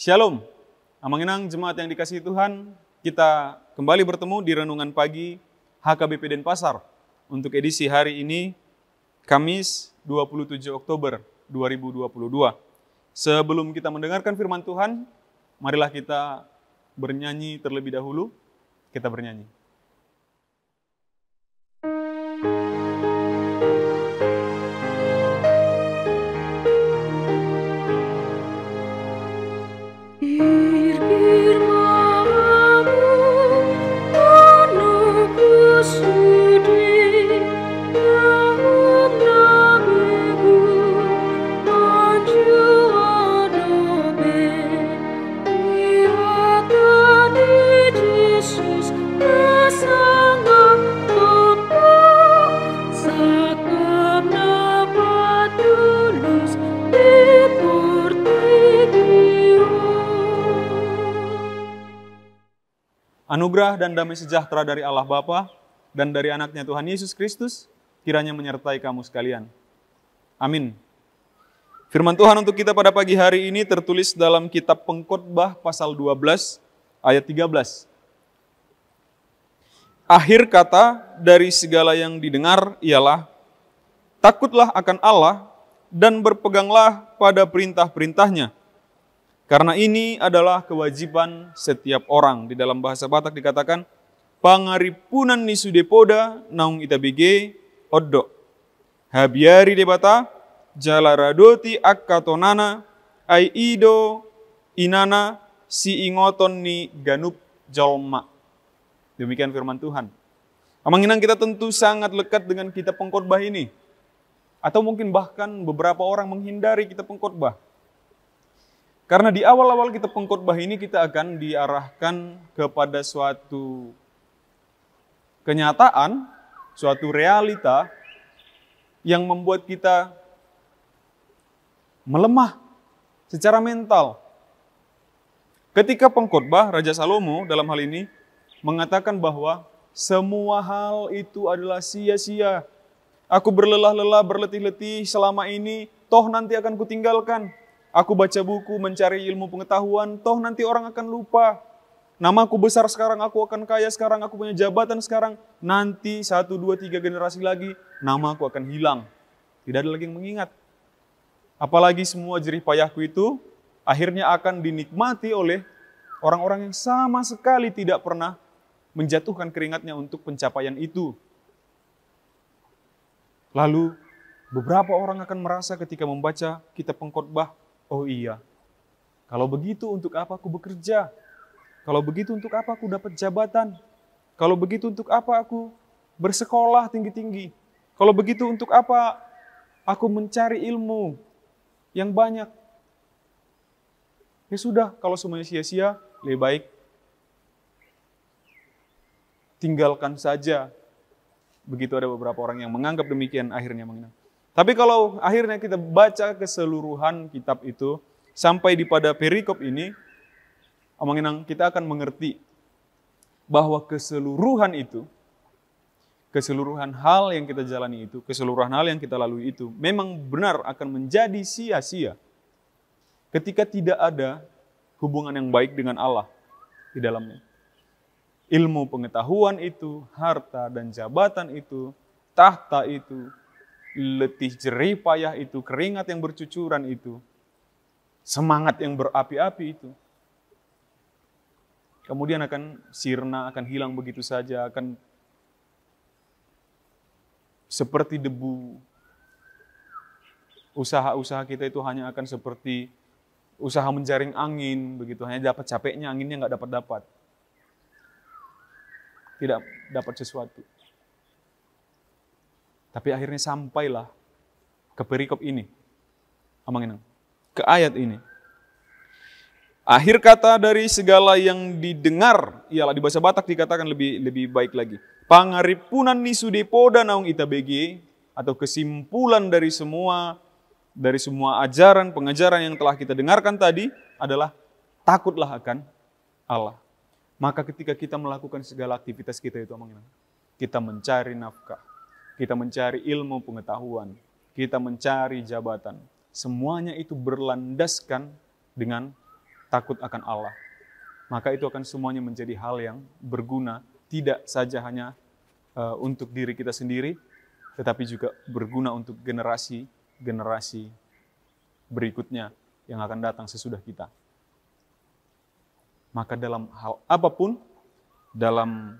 Shalom, Amanginang jemaat yang dikasihi Tuhan, kita kembali bertemu di Renungan Pagi HKBP Denpasar untuk edisi hari ini, Kamis 27 Oktober 2022. Sebelum kita mendengarkan firman Tuhan, marilah kita bernyanyi terlebih dahulu. Kita bernyanyi. Anugerah dan damai sejahtera dari Allah Bapa dan dari anaknya Tuhan Yesus Kristus kiranya menyertai kamu sekalian. Amin. Firman Tuhan untuk kita pada pagi hari ini tertulis dalam kitab Pengkhotbah pasal 12 ayat 13. Akhir kata dari segala yang didengar ialah, takutlah akan Allah dan berpeganglah pada perintah-perintahnya. Karena ini adalah kewajiban setiap orang. Di dalam bahasa Batak dikatakan, pangaripunan ni sudepoda naung itabege oddo. Habiari debata, jalaradoti akkatonana, ai ido inana si ingoton ni ganup jalma. Demikian firman Tuhan. Amanginang kita tentu sangat lekat dengan kitab Pengkhotbah ini. Atau mungkin bahkan beberapa orang menghindari kitab Pengkhotbah. Karena di awal-awal kitab Pengkhotbah ini kita akan diarahkan kepada suatu kenyataan, suatu realita yang membuat kita melemah secara mental. Ketika Pengkhotbah, Raja Salomo dalam hal ini mengatakan bahwa semua hal itu adalah sia-sia. Aku berlelah-lelah, berletih-letih selama ini, toh nanti akan kutinggalkan. Aku baca buku, mencari ilmu pengetahuan, toh nanti orang akan lupa. Namaku besar sekarang, aku akan kaya sekarang, aku punya jabatan sekarang. Nanti 1, 2, 3 generasi lagi, namaku akan hilang. Tidak ada lagi yang mengingat. Apalagi semua jerih payahku itu akhirnya akan dinikmati oleh orang-orang yang sama sekali tidak pernah menjatuhkan keringatnya untuk pencapaian itu. Lalu beberapa orang akan merasa ketika membaca kitab Pengkhotbah, oh iya, kalau begitu untuk apa aku bekerja? Kalau begitu untuk apa aku dapat jabatan? Kalau begitu untuk apa aku bersekolah tinggi-tinggi? Kalau begitu untuk apa aku mencari ilmu yang banyak? Ya sudah, kalau semuanya sia-sia, lebih baik tinggalkan saja. Begitu ada beberapa orang yang menganggap demikian akhirnya mengenang. Tapi kalau akhirnya kita baca keseluruhan kitab itu, sampai di pada perikop ini, Amanginang kita akan mengerti bahwa keseluruhan itu, keseluruhan hal yang kita jalani itu, keseluruhan hal yang kita lalui itu, memang benar akan menjadi sia-sia ketika tidak ada hubungan yang baik dengan Allah di dalamnya. Ilmu pengetahuan itu, harta dan jabatan itu, tahta itu, letih jerih payah itu, keringat yang bercucuran itu, semangat yang berapi-api itu, kemudian akan sirna, akan hilang begitu saja, akan seperti debu. Usaha-usaha kita itu hanya akan seperti usaha menjaring angin, begitu, hanya dapat capeknya, anginnya nggak dapat. Tidak dapat sesuatu. Tapi akhirnya sampailah ke perikop ini. Amanginang. Ke ayat ini. Akhir kata dari segala yang didengar, ialah di bahasa Batak dikatakan lebih baik lagi. Pangaripunan ni sudepoda naung itabege, atau kesimpulan dari semua ajaran, pengajaran yang telah kita dengarkan tadi adalah takutlah akan Allah. Maka ketika kita melakukan segala aktivitas kita itu, kita mencari nafkah, kita mencari ilmu pengetahuan, kita mencari jabatan, semuanya itu berlandaskan dengan takut akan Allah, maka itu akan semuanya menjadi hal yang berguna, tidak saja hanya untuk diri kita sendiri, tetapi juga berguna untuk generasi berikutnya yang akan datang sesudah kita. Maka dalam hal apapun, dalam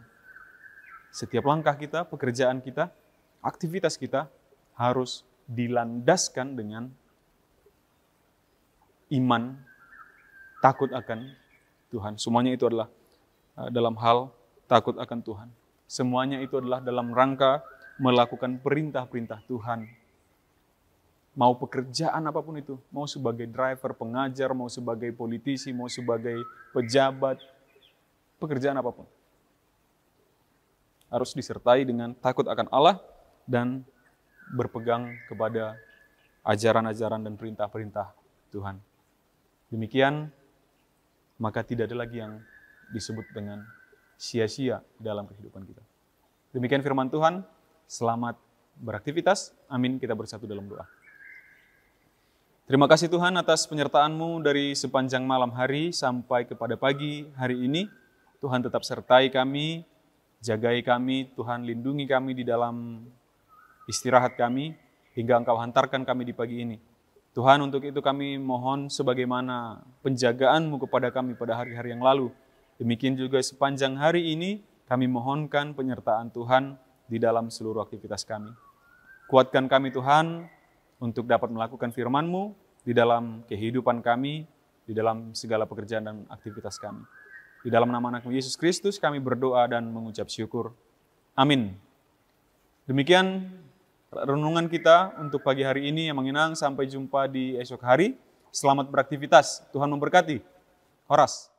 setiap langkah kita, pekerjaan kita, aktivitas kita harus dilandaskan dengan iman, takut akan Tuhan. Semuanya itu adalah dalam hal takut akan Tuhan. Semuanya itu adalah dalam rangka melakukan perintah-perintah Tuhan. Mau pekerjaan apapun itu, mau sebagai driver, pengajar, mau sebagai politisi, mau sebagai pejabat, pekerjaan apapun. Harus disertai dengan takut akan Allah dan berpegang kepada ajaran-ajaran dan perintah-perintah Tuhan. Demikian, maka tidak ada lagi yang disebut dengan sia-sia dalam kehidupan kita. Demikian firman Tuhan, selamat beraktivitas. Amin, kita bersatu dalam doa. Terima kasih Tuhan atas penyertaan-Mu dari sepanjang malam hari sampai kepada pagi hari ini. Tuhan tetap sertai kami, jagai kami, Tuhan lindungi kami di dalam istirahat kami, hingga Engkau hantarkan kami di pagi ini. Tuhan, untuk itu kami mohon sebagaimana penjagaan-Mu kepada kami pada hari-hari yang lalu. Demikian juga sepanjang hari ini kami mohonkan penyertaan Tuhan di dalam seluruh aktivitas kami. Kuatkan kami Tuhan untuk dapat melakukan firman-Mu di dalam kehidupan kami, di dalam segala pekerjaan dan aktivitas kami. Di dalam nama Anak-Mu Yesus Kristus kami berdoa dan mengucap syukur. Amin. Demikian renungan kita untuk pagi hari ini yang mengenang. Sampai jumpa di esok hari. Selamat beraktivitas. Tuhan memberkati. Horas.